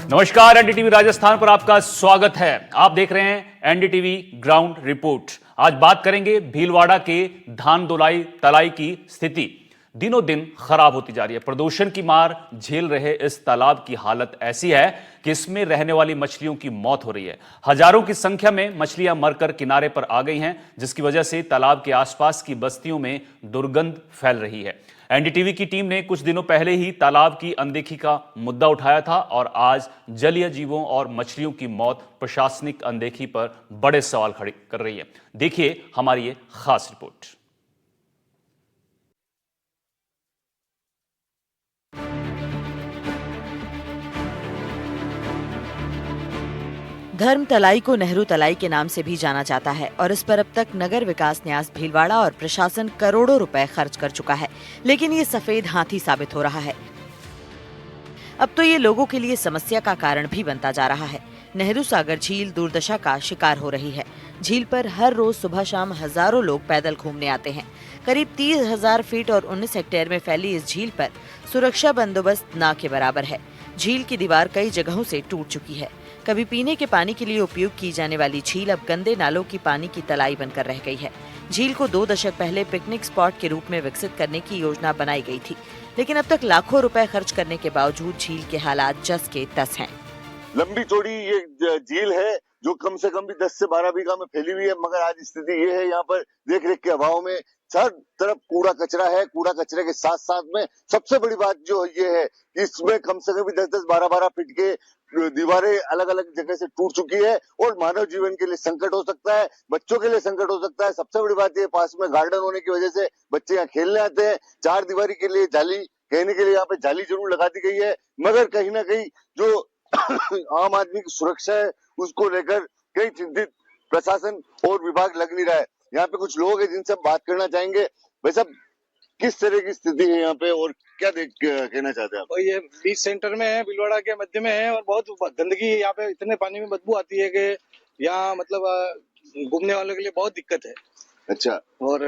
नमस्कार, एनडीटीवी राजस्थान पर आपका स्वागत है। आप देख रहे हैं एनडीटीवी ग्राउंड रिपोर्ट। आज बात करेंगे भीलवाड़ा के धान दुलाई तलाई की स्थिति दिनों दिन खराब होती जा रही है। प्रदूषण की मार झेल रहे इस तालाब की हालत ऐसी है कि इसमें रहने वाली मछलियों की मौत हो रही है। हजारों की संख्या में मछलियां मरकर किनारे पर आ गई हैं, जिसकी वजह से तालाब के आसपास की बस्तियों में दुर्गंध फैल रही है। एनडीटीवी की टीम ने कुछ दिनों पहले ही तालाब की अनदेखी का मुद्दा उठाया था और आज जलीय जीवों और मछलियों की मौत प्रशासनिक अनदेखी पर बड़े सवाल खड़े कर रही है। देखिए हमारी ये खास रिपोर्ट। धर्म तलाई को नेहरू तलाई के नाम से भी जाना जाता है और इस पर अब तक नगर विकास न्यास भीलवाड़ा और प्रशासन करोड़ों रुपए खर्च कर चुका है, लेकिन ये सफेद हाथी साबित हो रहा है। अब तो ये लोगों के लिए समस्या का कारण भी बनता जा रहा है। नेहरू सागर झील दुर्दशा का शिकार हो रही है। झील पर हर रोज सुबह शाम हजारों लोग पैदल घूमने आते हैं। करीब 30,000 फीट और 19 हेक्टेयर में फैली इस झील पर सुरक्षा बंदोबस्त ना के बराबर है। झील की दीवार कई जगहों से टूट चुकी है। कभी पीने के पानी के लिए उपयोग की जाने वाली झील अब गंदे नालों की पानी की तलाई बनकर रह गई है। झील को 2 दशक पहले पिकनिक स्पॉट के रूप में विकसित करने की योजना बनाई गई थी, लेकिन अब तक लाखों रुपए खर्च करने के बावजूद झील के हालात जस के तस हैं। लंबी चौड़ी ये झील है जो कम से कम भी 10 से 12 बीघा में फैली हुई है, मगर आज स्थिति ये है यहाँ पर देख रेख के अभाव में हर तरफ कूड़ा कचरा है। कूड़ा कचरे के साथ साथ में सबसे बड़ी बात जो ये है कि इसमें कम से कम भी 10-10, 12-12 फीट के दीवारें अलग अलग जगह से टूट चुकी है और मानव जीवन के लिए संकट हो सकता है, बच्चों के लिए संकट हो सकता है। सबसे बड़ी बात ये पास में गार्डन होने की वजह से बच्चे यहाँ खेलने आते हैं। 4 दीवारी के लिए जाली कहने के लिए यहाँ पे जाली जरूर लगा दी गई है, मगर कहीं ना कहीं जो आम आदमी की सुरक्षा है उसको लेकर कई चिंतित प्रशासन और विभाग लग नहीं रहा है। यहाँ पे कुछ लोग हैं जिनसे हम बात करना चाहेंगे। भाई साहब, किस तरह की स्थिति है यहाँ पे और क्या कहना चाहते हैं आप? और ये बीच सेंटर में है, भीलवाड़ा के मध्य में है और बहुत गंदगी यहाँ पे, इतने पानी में बदबू आती है कि यहाँ मतलब घूमने वालों के लिए बहुत दिक्कत है। अच्छा। और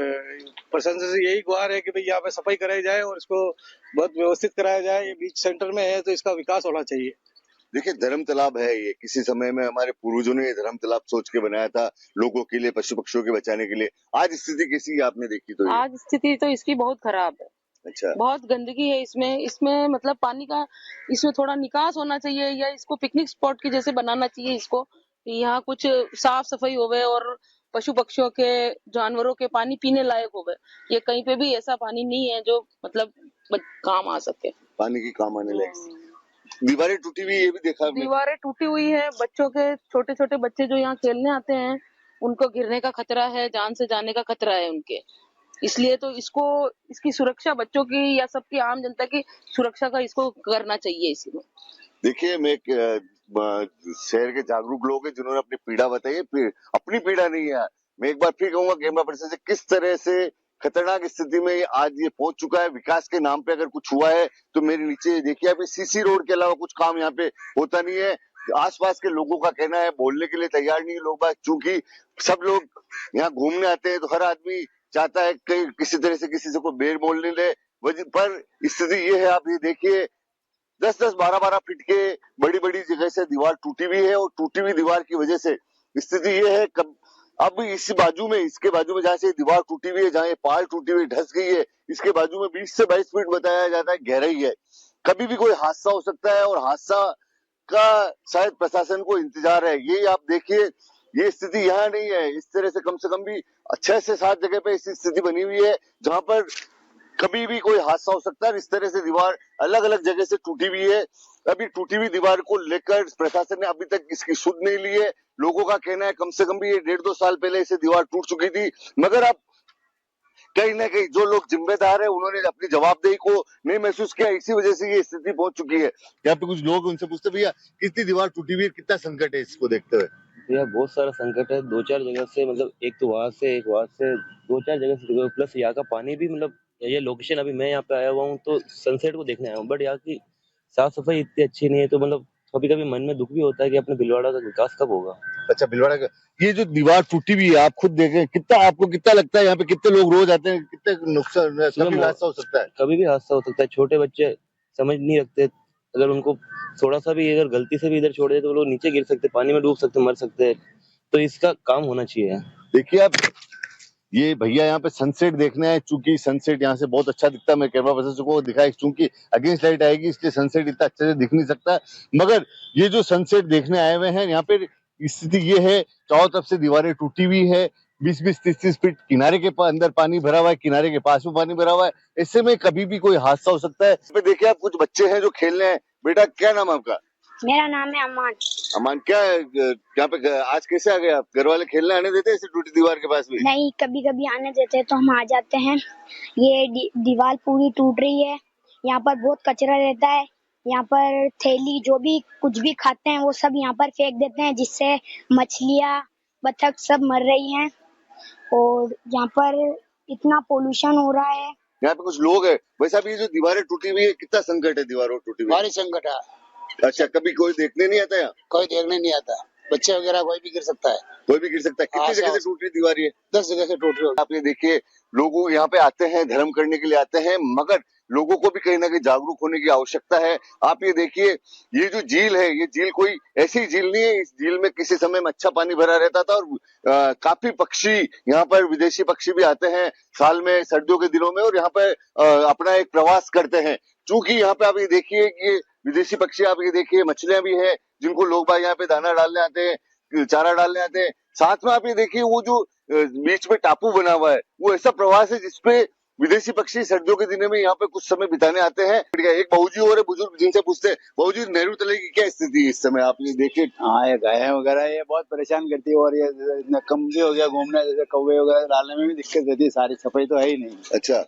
प्रशासन से यही गुहार है कि भाई यहाँ पे सफाई कराई जाए और इसको बहुत व्यवस्थित कराया जाए। ये बीच सेंटर में है तो इसका विकास होना चाहिए। देखिए, धर्म तालाब है ये, किसी समय में हमारे पूर्वजों ने ये धर्म तालाब सोच के बनाया था लोगों के लिए, पशु पक्षियों के बचाने के लिए। आज स्थिति कैसी है आपने देखी? तो आज स्थिति तो इसकी बहुत खराब है। अच्छा। बहुत गंदगी है इसमें मतलब पानी का इसमें थोड़ा निकास होना चाहिए या इसको पिकनिक स्पॉट के जैसे बनाना चाहिए इसको। यहाँ कुछ साफ सफाई होवे और पशु पक्षियों के, जानवरों के पानी पीने लायक होवे। ये कहीं पे भी ऐसा पानी नहीं है जो मतलब काम आ सके, पानी की काम आने लायक। दीवारें टूटी हुई, ये भी देखा आपने? दीवारें टूटी हुई है। बच्चों के, छोटे छोटे बच्चे जो यहाँ खेलने आते हैं उनको गिरने का खतरा है, जान से जाने का खतरा है उनके। इसलिए तो इसकी सुरक्षा, बच्चों की या सबकी आम जनता की सुरक्षा का इसको करना चाहिए। इसमें देखिए, मैं शहर के जागरूक लोग हैं जिन्होंने अपनी पीड़ा बताई है, अपनी पीड़ा नहीं है। मैं एक बार फिर कहूंगा कैमरा पर्सन से, किस तरह से खतरनाक स्थिति में आज ये पहुंच चुका है। विकास के नाम पे अगर कुछ हुआ है तो मेरे नीचे देखिए, अभी सीसी रोड के अलावा कुछ काम यहाँ पे होता नहीं है। आसपास के लोगों का कहना है, बोलने के लिए तैयार नहीं है लोग बात, चूंकि सब लोग यहाँ घूमने आते हैं तो हर आदमी चाहता है कि किसी तरह से किसी से कोई बेर बोल नहीं ले। पर स्थिति ये है, आप ये देखिए, 10-10, 12-12 फीट के बड़ी बड़ी जगह से दीवार टूटी हुई है और टूटी हुई दीवार की वजह से स्थिति ये है। अब इस बाजू में, इसके बाजू में जहाँ से दीवार टूटी हुई है, जहाँ ये पाल टूटी हुई ढस गई है, इसके बाजू में 20 से 22 फीट बताया जाता है गहराई है। कभी भी कोई हादसा हो सकता है और हादसा का शायद प्रशासन को इंतजार है। ये आप देखिए, ये स्थिति यहाँ नहीं है। इस तरह से कम भी 6 से 7 जगह पे ऐसी स्थिति बनी हुई है जहाँ पर कभी भी कोई हादसा हो सकता है। इस तरह से दीवार अलग अलग जगह से टूटी हुई है। अभी टूटी हुई दीवार को लेकर प्रशासन ने अभी तक इसकी सुध नहीं ली है। लोगों का कहना है कम से कम भी ये 1.5-2 साल पहले इसे दीवार टूट चुकी थी, मगर अब कहीं ना कहीं जो लोग जिम्मेदार है उन्होंने अपनी जवाबदेही को नहीं महसूस किया। इसी वजह से ये स्थिति पहुंच चुकी है। यहाँ पे कुछ लोग, उनसे पूछते, भैया कितनी दीवार टूटी हुई है, कितना संकट है इसको देखते हुए? भैया बहुत सारा संकट है। 2-4 जगह से, मतलब एक तो वहां से, एक वहां से, 2-4 जगह से, प्लस यहाँ का पानी भी, मतलब ये लोकेशन, अभी मैं यहाँ पे आया हुआ हूँ तो सनसेट को देखने आया हूँ, बट यहाँ की साफ सफाई इतनी अच्छी नहीं है। तो मतलब कभी कभी मन में दुख भी होता है कि अपने भीलवाड़ा का विकास कब होगा। अच्छा, भीलवाड़ा का ये जो दीवार टूटी हुई है, आप खुद देखें, आपको कितना लगता है यहाँ पे कितने लोग रोज आते हैं, कितने नुकसान, कभी हादसा हो सकता है? कभी भी हादसा हो सकता है। छोटे बच्चे समझ नहीं रखते, अगर उनको थोड़ा सा भी अगर गलती से भी इधर छोड़ दे तो वो लोग नीचे गिर सकते, पानी में डूब सकते, मर सकते। तो इसका काम होना चाहिए। देखिए आप, ये भैया यहाँ पे सनसेट देखना है, चूंकि सनसेट यहाँ से बहुत अच्छा दिखता है। मैं कैमरा पर्सन को दिखाई, चूंकि अगेंस्ट लाइट आएगी इसलिए सनसेट इतना अच्छे से दिख नहीं सकता। मगर ये जो सनसेट देखने आए हुए हैं, यहाँ पे स्थिति ये है, चारों तरफ से दीवारें टूटी हुई है, 20-20, 30-30 फीट किनारे के अंदर पानी भरा हुआ है, किनारे के पास में पानी भरा हुआ है। ऐसे में कभी भी कोई हादसा हो सकता है। इस पे देखिए आप, कुछ बच्चे हैं जो खेल रहे हैं। बेटा क्या नाम है आपका? मेरा नाम है अमान। अमान, क्या है यहाँ पे आज कैसे आ गए आप? घर वाले खेलने आने देते हैं ऐसे टूटी दीवार के पास भी? नहीं, कभी कभी आने देते हैं तो हम आ जाते हैं। ये दीवार पूरी टूट रही है, यहाँ पर बहुत कचरा रहता है। यहाँ पर थैली जो भी कुछ भी खाते हैं वो सब यहाँ पर फेंक देते हैं, जिससे मछलियाँ, बतख सब मर रही हैं। और यहाँ पर इतना पोल्यूशन हो रहा है। यहाँ पे कुछ लोग हैं। वैसे अभी ये जो दीवारें टूटी हुई है, कितना संकट है दीवारों टूटी हुई? भारी संकट है। अच्छा, कभी कोई देखने नहीं आता यहाँ? कोई देखने नहीं आता, बच्चे वगैरह कोई भी गिर सकता है। कोई भी गिर सकता है। कितनी जगह से टूट रही दीवार ये? 10 जगह से टूट रही है। आप ये देखिए, लोग यहाँ पे आते हैं, धर्म करने के लिए आते हैं, मगर लोगों को भी कहीं ना कहीं जागरूक होने की आवश्यकता है। आप ये देखिए, ये जो झील है, ये झील कोई ऐसी झील नहीं है। इस झील में किसी समय में अच्छा पानी भरा रहता था और काफी पक्षी, यहाँ पर विदेशी पक्षी भी आते हैं साल में, सर्दियों के दिनों में, और यहाँ पे अपना एक प्रवास करते हैं। चूंकि यहाँ पे आप ये देखिए कि विदेशी पक्षी, आप ये देखिए मछलियां भी हैं जिनको लोग बाग यहाँ पे दाना डालने आते हैं, चारा डालने आते हैं। साथ में आप ये देखिए, वो जो बीच में टापू बना हुआ है, वो ऐसा प्रवास है जिसपे विदेशी पक्षी सर्दियों के दिनों में यहाँ पे कुछ समय बिताने आते हैं। एक बाबूजी और बुजुर्ग, जिनसे पूछते हैं, बाबूजी नेहरू तले की क्या स्थिति है इस समय? आप ये देखिए। हाँ, ये गायें वगैरह ये बहुत परेशान करती है, और ये इतना कम भी हो गया घूमना, जैसे कौवे वगैरह डालने में भी दिक्कत रहती है। सारी सफाई तो है ही नहीं। अच्छा।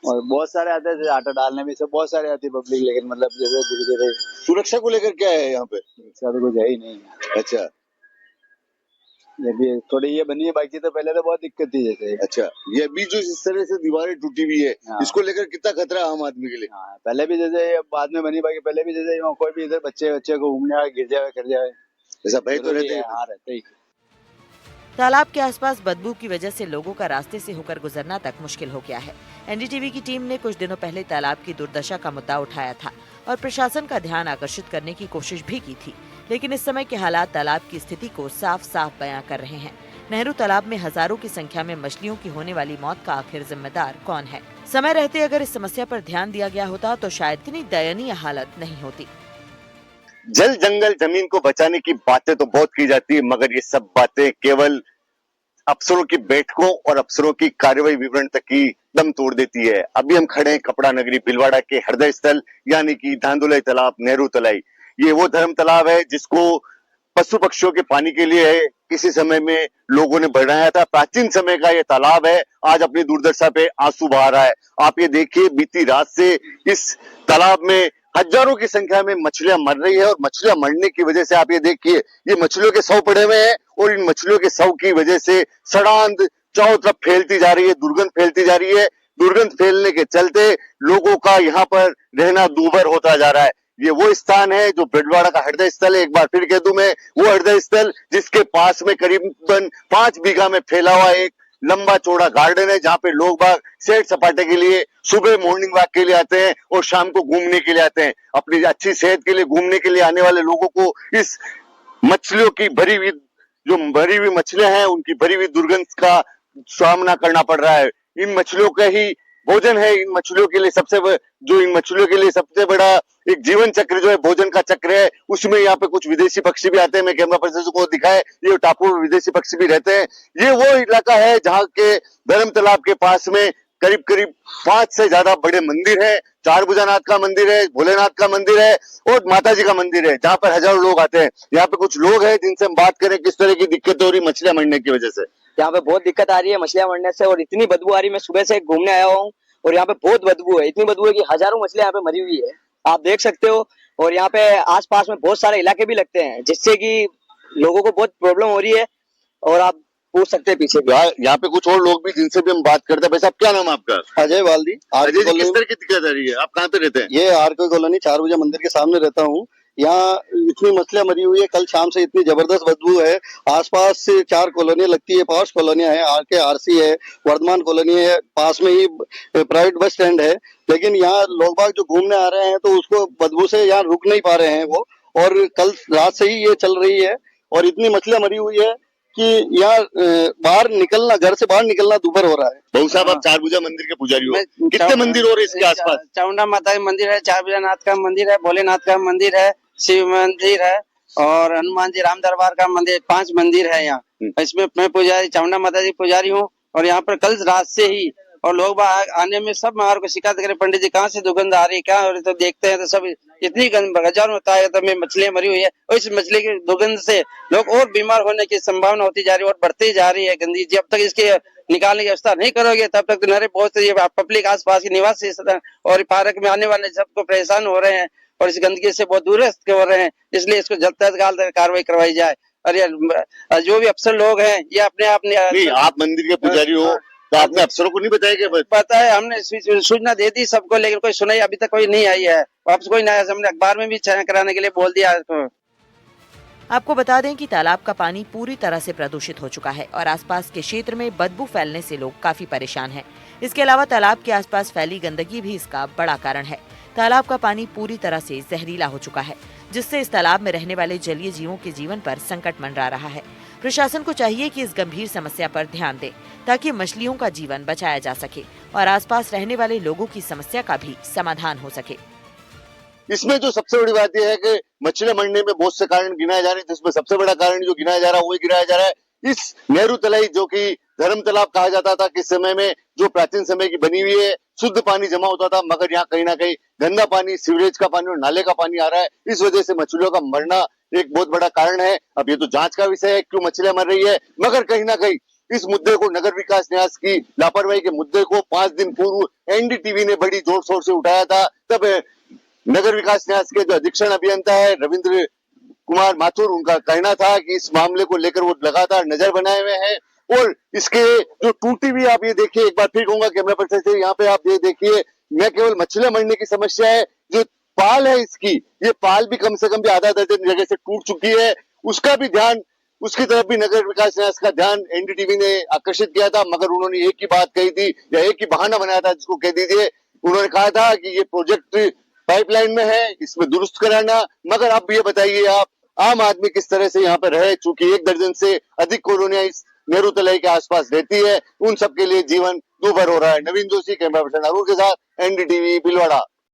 और बहुत सारे आते हैं, जैसे आटा डालने में सब बहुत सारे आती है पब्लिक, लेकिन मतलब जैसे धीरे धीरे सुरक्षा को लेकर क्या है यहाँ पे? तो कुछ है ही नहीं। अच्छा, ये भी थोड़ी ये बनी है, बाकी तो पहले तो बहुत दिक्कत थी जैसे। अच्छा, ये अभी जो इस तरह से दीवारें टूटी हुई है, हाँ। इसको लेकर कितना खतरा है आम आदमी के लिए? हाँ, पहले भी जैसे बाद में बनी, बाकी पहले भी जैसे कोई भी इधर बच्चे को घूमने आए, गिर जाए, कर जाए, ऐसा भय तो रहते हैं। हाँ, रहते ही। तालाब के आसपास बदबू की वजह से लोगों का रास्ते से होकर गुजरना तक मुश्किल हो गया है। एनडीटीवी की टीम ने कुछ दिनों पहले तालाब की दुर्दशा का मुद्दा उठाया था और प्रशासन का ध्यान आकर्षित करने की कोशिश भी की थी, लेकिन इस समय के हालात तालाब की स्थिति को साफ साफ बयां कर रहे हैं। नेहरू तालाब में हजारों की संख्या में मछलियों की होने वाली मौत का आखिर जिम्मेदार कौन है? समय रहते अगर इस समस्या पर ध्यान दिया गया होता तो शायद इतनी दयनीय हालत नहीं होती। जल जंगल जमीन को बचाने की बातें तो बहुत की जाती है, मगर ये सब बातें केवल अफसरों की बैठकों और अफसरों की कार्यवाही विवरण तक ही दम तोड़ देती है। अभी हम खड़े हैं कपड़ा नगरी भीलवाड़ा के हृदय स्थल यानी कि धांधुलाई तालाब, नेहरू तलाई। ये वो धर्म तालाब है जिसको पशु पक्षियों के पानी के लिए है, किसी समय में लोगों ने बनाया था। प्राचीन समय का ये तालाब है, आज अपनी दुर्दशा पे आंसू बहा रहा है। आप ये देखिए, बीती रात से इस तालाब में हजारों की संख्या में मछलियां मर रही है, और मछलियां मरने की वजह से आप ये देखिए, ये मछलियों के शव पड़े हुए हैं, और इन मछलियों के शव की वजह से सड़ांध चारों तरफ फैलती जा रही है, दुर्गंध फैलती जा रही है। दुर्गंध फैलने के चलते लोगों का यहाँ पर रहना दूभर होता जा रहा है। ये वो स्थान है जो भीलवाड़ा का हृदय स्थल है। एक बार फिर कह दूं मैं, वो हृदय स्थल जिसके पास में करीबन 5 बीघा में फैला हुआ एक लंबा चौड़ा गार्डन है, जहाँ पे लोग बाग सैर सपाटे के लिए सुबह मॉर्निंग वॉक के लिए आते हैं और शाम को घूमने के लिए आते हैं। अपनी अच्छी सेहत के लिए घूमने के लिए आने वाले लोगों को इस मछलियों की भरी हुई मछलियां हैं, उनकी भरी हुई दुर्गंध का सामना करना पड़ रहा है। इन मछलियों का ही भोजन है। इन मछलियों के लिए सबसे बड़ा एक जीवन चक्र जो है, भोजन का चक्र है, उसमें यहाँ पे कुछ विदेशी पक्षी भी आते हैं। मैं कैमरा पर्सन को दिखाए, ये टापू में विदेशी पक्षी भी रहते हैं। ये वो इलाका है जहाँ के धर्म तालाब के पास में करीब 5 से ज्यादा बड़े मंदिर है। चार भुजानाथ का मंदिर है, भोलेनाथ का मंदिर है और माता जी का मंदिर है, जहाँ पर हजारों लोग आते हैं। यहाँ पे कुछ लोग हैं जिनसे हम बात करें किस तरह की दिक्कत हो रही मछलियां मरने की वजह से। यहाँ पे बहुत दिक्कत आ रही है मछलियां मरने से, और इतनी बदबू आ रही है। मैं सुबह से घूमने आया हूँ और यहाँ पे बहुत बदबू है, इतनी बदबू है कि हजारों मछलियां यहाँ पे मरी हुई है, आप देख सकते हो। और यहाँ पे आसपास में बहुत सारे इलाके भी लगते हैं, जिससे कि लोगों को बहुत प्रॉब्लम हो रही है। और आप पूछ सकते हैं पीछे यहाँ पे कुछ और लोग भी जिनसे भी हम बात करते हैं। भाई साहब, क्या नाम है आपका? अजय वाल्दी। अजय जी, किस तरह की दिक्कत आ रही है? आप कहाँ पे रहते हैं? ये आर के कॉलोनी 4 बजे मंदिर के सामने रहता हूँ। यहाँ इतनी मछलियां मरी हुई है, कल शाम से इतनी जबरदस्त बदबू है। आसपास से 4 कॉलोनियां लगती है, पॉश कॉलोनियां है, आर के आरसी है, वर्धमान कॉलोनी है, पास में ही प्राइवेट बस स्टैंड है। लेकिन यहाँ लोग बाग जो घूमने आ रहे हैं तो उसको बदबू से यहाँ रुक नहीं पा रहे हैं वो, और कल रात से ही ये चल रही है और इतनी मछलियां मरी हुई है कि यहाँ बाहर निकलना, घर से बाहर निकलना दूभर हो रहा है। बहु साहब, आप चारभुजा मंदिर के पुजारी हो, कितने मंदिर और इसके आसपास? चामुंडा माता का मंदिर है, चारभुजानाथ का मंदिर है, भोलेनाथ का मंदिर है, शिव मंदिर है और हनुमान जी राम दरबार का मंदिर, 5 मंदिर है यहाँ। इसमें मैं पुजारी, चामुंडा माता जी पुजारी हूँ। और यहाँ पर कल रात से ही और लोग आने में सब हमारे को शिकायत करे, पंडित जी कहाँ से दुर्गंध आ रही है, क्या हो रही, तो देखते हैं तो सब इतनी हजारों में मछलियां मरी हुई है और इस मछली की दुर्गंध से लोग और बीमार होने की संभावना होती जा रही है और बढ़ती जा रही है गंदगी। जब तक इसके निकालने की व्यवस्था नहीं करोगे तब तक नरे बहुत से पब्लिक आसपास के निवासी और पार्क में आने वाले सबको परेशान हो रहे हैं और इस गंदगी से बहुत दूरस्थ हो रहे हैं। इसलिए इसको जल्द से जल्द कार्रवाई करवाई जाए। और ये जो भी अफसर लोग हैं ये अपने आप मंदिर के पुजारी हो तो आपने अफसरों को नहीं बताया? क्या पता है, हमने सूचना दे दी सबको, लेकिन कोई सुनाई अभी तक कोई नहीं आई है। वापस कोई नहीं आया, हमने अखबार में भी छाया कराने के लिए बोल दिया तो। आपको बता दें कि तालाब का पानी पूरी तरह से प्रदूषित हो चुका है और आसपास के क्षेत्र में बदबू फैलने से लोग काफी परेशान हैं। इसके अलावा तालाब के आसपास फैली गंदगी भी इसका बड़ा कारण है। तालाब का पानी पूरी तरह से जहरीला हो चुका है, जिससे इस तालाब में रहने वाले जलीय जीवों के जीवन पर संकट मंडरा रहा है। प्रशासन को चाहिए कि इस गंभीर समस्या पर ध्यान दे ताकि मछलियों का जीवन बचाया जा सके और आसपास रहने वाले लोगों की समस्या का भी समाधान हो सके। इसमें जो सबसे बड़ी बात यह है कि मछलियां मरने में बहुत से कारण गिनाए जा रहे हैं, जिसमें सबसे बड़ा कारण जो गिनाया जा रहा है वो गिनाया जा रहा है इस नेहरू तलाई, जो कि धर्म तालाब कहा जाता था किस समय में, जो प्राचीन समय की बनी हुई है, शुद्ध पानी जमा होता था, मगर यहाँ कहीं ना कहीं गंदा पानी, सीवरेज का पानी और नाले का पानी आ रहा है। इस वजह से मछलियों का मरना एक बहुत बड़ा कारण है। अब ये तो जांच का विषय है क्यों मछलियां मर रही है, मगर कहीं ना कहीं इस मुद्दे को, नगर विकास न्यास की लापरवाही के मुद्दे को 5 दिन पूर्व एनडीटीवी ने बड़ी जोर शोर से उठाया था। तब नगर विकास न्यास के जो अधीक्षण अभियंता है रविंद्र कुमार माथुर, उनका कहना था कि इस मामले को लेकर वो लगातार नजर बनाए हुए हैं। और इसके जो टूटी भी, आप ये देखिए, एक बार फिर कहूंगा कैमरा पर्सन से, यहाँ पे आप ये देखिए, न केवल मछलियां मरने की समस्या है, जो पाल है इसकी, ये पाल भी कम से कम भी आधा दर्जन जगह से टूट चुकी है। उसका भी ध्यान, उसकी तरफ भी नगर विकास न्यास का ध्यान एनडीटीवी ने आकर्षित किया था, मगर उन्होंने एक ही बात कही थी या एक ही बहाना बनाया था, जिसको कह दीजिए, उन्होंने कहा था कि ये प्रोजेक्ट पाइपलाइन में है, इसमें दुरुस्त कराना। मगर अब ये बताइए, आप आम आदमी किस तरह से यहाँ पे रहे, चूंकि 1 दर्जन से अधिक कॉलोनियां इस नेहरू तलाई के आसपास रहती है, उन सबके लिए जीवन दूभर हो रहा है। नवीन जोशी, कैमरा पर्सन अरुण के साथ, एनडीटीवी, भीलवाड़ा।